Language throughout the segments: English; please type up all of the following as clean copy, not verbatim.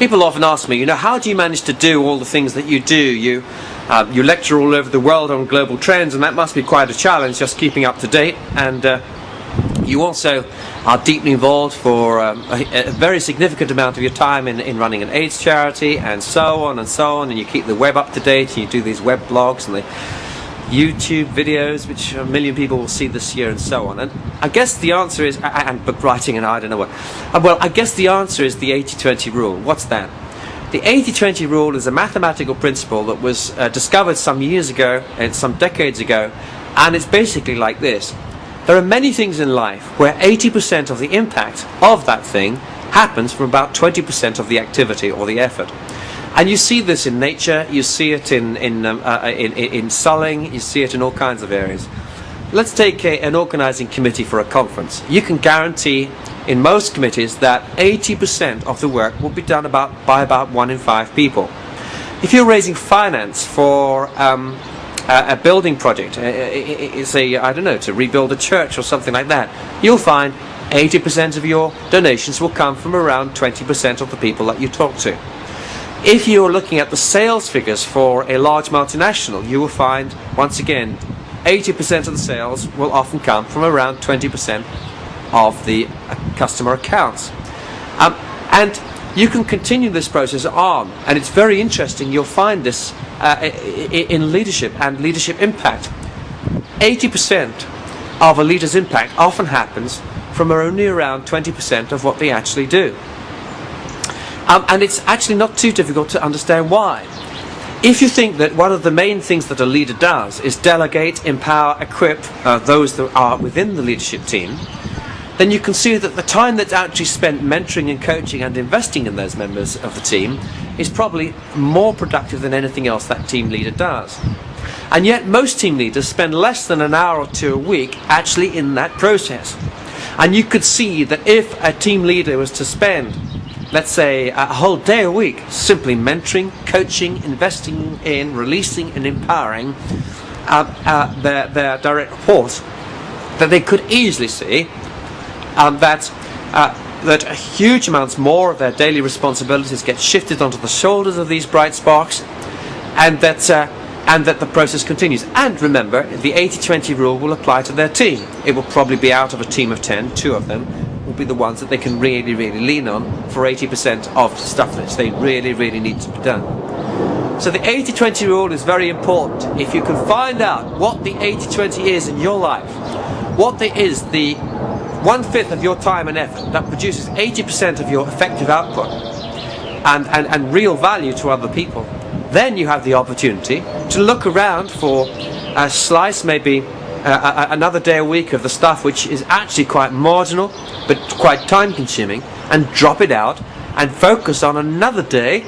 People often ask me, how do you manage to do all the things that you do? You lecture all over the world on global trends, and that must be quite a challenge, just keeping up to date. And you also are deeply involved for a very significant amount of your time in running an AIDS charity, and so on and so on. And you keep the web up to date, and you do these web blogs and the YouTube videos, which a million people will see this year, and so on. And I guess the answer is, and book writing, and I don't know what. Well, I guess the answer is the 80-20 rule. What's that? The 80-20 rule is a mathematical principle that was discovered some years ago, and some decades ago, and it's basically like this. There are many things in life where 80% of the impact of that thing happens from about 20% of the activity or the effort. And you see this in nature, you see it in selling, you see it in all kinds of areas. Let's take an organizing committee for a conference. You can guarantee in most committees that 80% of the work will be done by about 1 in 5 people. If you're raising finance for a building project, I don't know, to rebuild a church or something like that, you'll find 80% of your donations will come from around 20% of the people that you talk to. If you're looking at the sales figures for a large multinational, you will find, once again, 80% of the sales will often come from around 20% of the customer accounts. And you can continue this process on, and it's very interesting. You'll find this in leadership and leadership impact. 80% of a leader's impact often happens from only around 20% of what they actually do. And it's actually not too difficult to understand why. If you think that one of the main things that a leader does is delegate, empower, equip those that are within the leadership team, then you can see that the time that's actually spent mentoring and coaching and investing in those members of the team is probably more productive than anything else that team leader does. And yet most team leaders spend less than an hour or two a week actually in that process. And you could see that if a team leader was to spend, let's say, a whole day a week simply mentoring, coaching, investing in, releasing and empowering their direct reports, that they could easily see that huge amounts more of their daily responsibilities get shifted onto the shoulders of these bright sparks, and that the process continues. And remember, the 80-20 rule will apply to their team. It will probably be out of a team of 10, 2 of them will be the ones that they can really, really lean on for 80% of stuff that they really, really need to be done. So the 80-20 rule is very important. If you can find out what the 80-20 is in your life, what is the 1/5 of your time and effort that produces 80% of your effective output and real value to other people, then you have the opportunity to look around for a slice, maybe another day a week of the stuff which is actually quite marginal but quite time consuming, and drop it out and focus on another day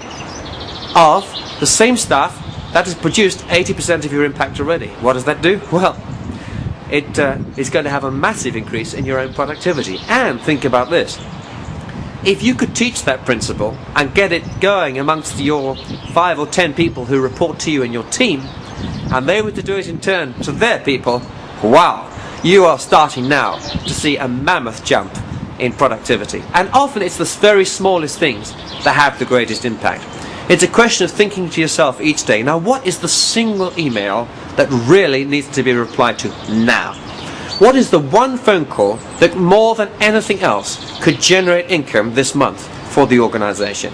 of the same stuff that has produced 80% of your impact already. What does that do? Well, it is going to have a massive increase in your own productivity. And think about this. If you could teach that principle and get it going amongst your 5 or 10 people who report to you in your team, and they were to do it in turn to their people, wow, you are starting now to see a mammoth jump in productivity. And often it's the very smallest things that have the greatest impact. It's a question of thinking to yourself each day, now what is the single email that really needs to be replied to now? What is the one phone call that more than anything else could generate income this month for the organization?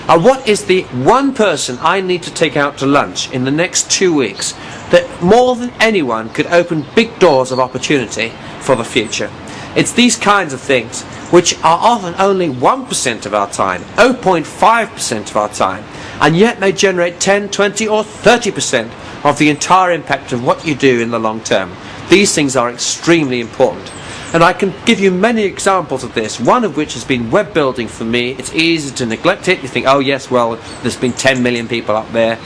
What is the one person I need to take out to lunch in the next 2 weeks that more than anyone could open big doors of opportunity for the future? It's these kinds of things which are often only 1% of our time, 0.5% of our time, and yet they generate 10, 20 or 30% of the entire impact of what you do in the long term. These things are extremely important. And I can give you many examples of this, one of which has been web building for me. It's easy to neglect it. You think, oh yes, well, there's been 10 million people up there.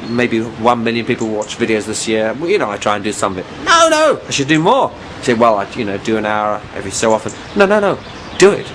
Maybe 1 million people watch videos this year. Well, I try and do some of it. No, I should do more. I say, well, I do an hour every so often. No, do it.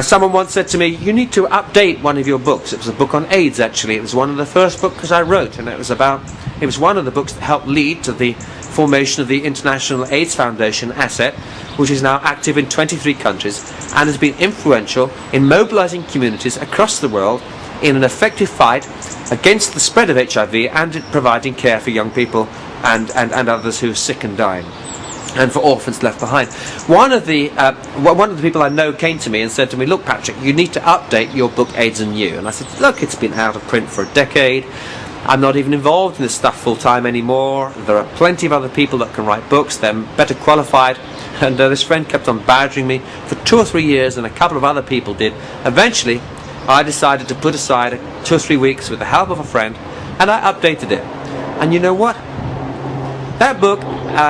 Someone once said to me, you need to update one of your books. It was a book on AIDS, actually. It was one of the first books I wrote, and it was about It was one of the books that helped lead to the formation of the International AIDS Foundation asset, which is now active in 23 countries and has been influential in mobilizing communities across the world in an effective fight against the spread of HIV and in providing care for young people and others who are sick and dying, and for orphans left behind. One of the people I know came to me and said to me, "Look, Patrick, you need to update your book AIDS and You." And I said, "Look, it's been out of print for a decade. I'm not even involved in this stuff full time anymore. There are plenty of other people that can write books. They're better qualified." And this friend kept on badgering me for 2 or 3 years, and a couple of other people did. Eventually, I decided to put aside 2 or 3 weeks with the help of a friend, and I updated it. And you know what? That book,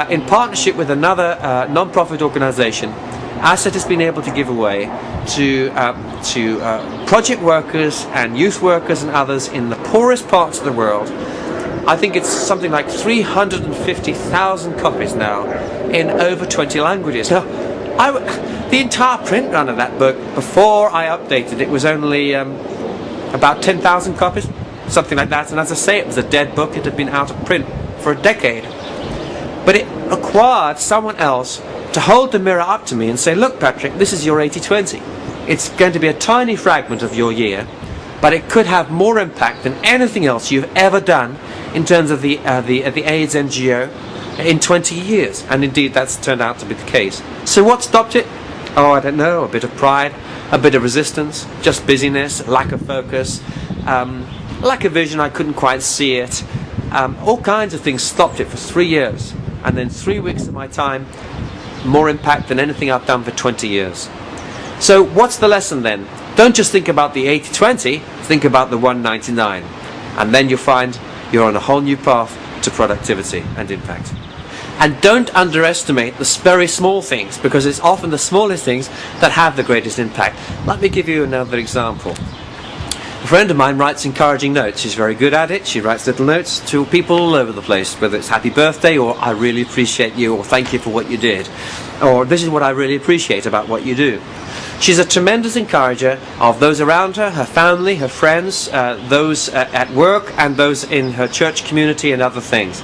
in partnership with another non-profit organisation, Asset has been able to give away to project workers and youth workers and others in the poorest parts of the world. I think it's something like 350,000 copies now in over 20 languages. Now, the entire print run of that book, before I updated it, was only about 10,000 copies, something like that. And as I say, it was a dead book. It had been out of print for a decade. But it required someone else to hold the mirror up to me and say, "Look, Patrick, this is your 80-20. It's going to be a tiny fragment of your year, but it could have more impact than anything else you've ever done in terms of the AIDS NGO in 20 years. And indeed, that's turned out to be the case. So what stopped it? Oh, I don't know. A bit of pride, a bit of resistance, just busyness, lack of focus, lack of vision. I couldn't quite see it. All kinds of things stopped it for 3 years. And then 3 weeks of my time, more impact than anything I've done for 20 years. So what's the lesson then? Don't just think about the 80-20, think about the 199. And then you'll find you're on a whole new path to productivity and impact. And don't underestimate the very small things, because it's often the smallest things that have the greatest impact. Let me give you another example. A friend of mine writes encouraging notes. She's very good at it. She writes little notes to people all over the place, whether it's happy birthday or "I really appreciate you" or "thank you for what you did," or "this is what I really appreciate about what you do." She's a tremendous encourager of those around her, her family, her friends, those at work, and those in her church community and other things.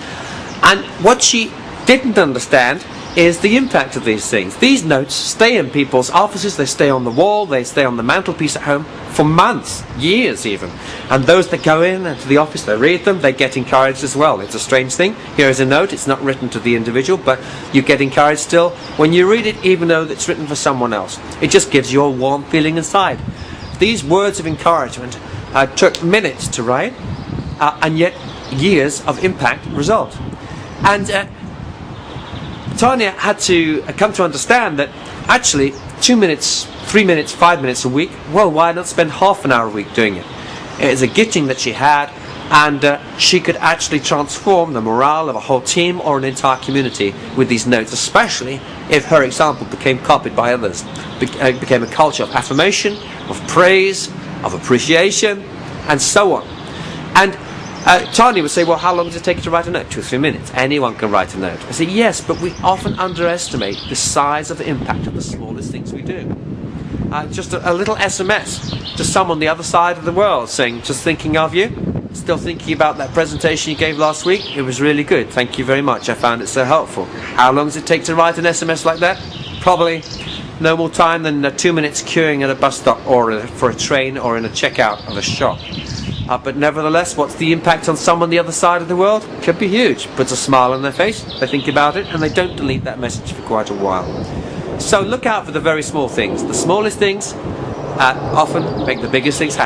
And what she didn't understand is the impact of these things. These notes stay in people's offices, they stay on the wall, they stay on the mantelpiece at home for months, years even. And those that go in to the office, they read them, they get encouraged as well. It's a strange thing. Here is a note, it's not written to the individual, but you get encouraged still when you read it, even though it's written for someone else. It just gives you a warm feeling inside. These words of encouragement took minutes to write, and yet years of impact result. And Tanya had to come to understand that actually 2 minutes, 3 minutes, 5 minutes a week, well, why not spend half an hour a week doing it? It is a gifting that she had, and she could actually transform the morale of a whole team or an entire community with these notes, especially if her example became copied by others. It became a culture of affirmation, of praise, of appreciation, and so on. And Tanya would say, "Well, how long does it take you to write a note?" 2 or 3 minutes. Anyone can write a note. I say, yes, but we often underestimate the size of the impact of the smallest things we do. Just a little SMS to someone on the other side of the world saying, "Just thinking of you, still thinking about that presentation you gave last week. It was really good. Thank you very much. I found it so helpful." How long does it take to write an SMS like that? Probably no more time than 2 minutes queuing at a bus stop or for a train or in a checkout of a shop. But nevertheless, what's the impact on someone on the other side of the world? Could be huge. Puts a smile on their face, they think about it, and they don't delete that message for quite a while. So look out for the very small things. The smallest things often make the biggest things happen.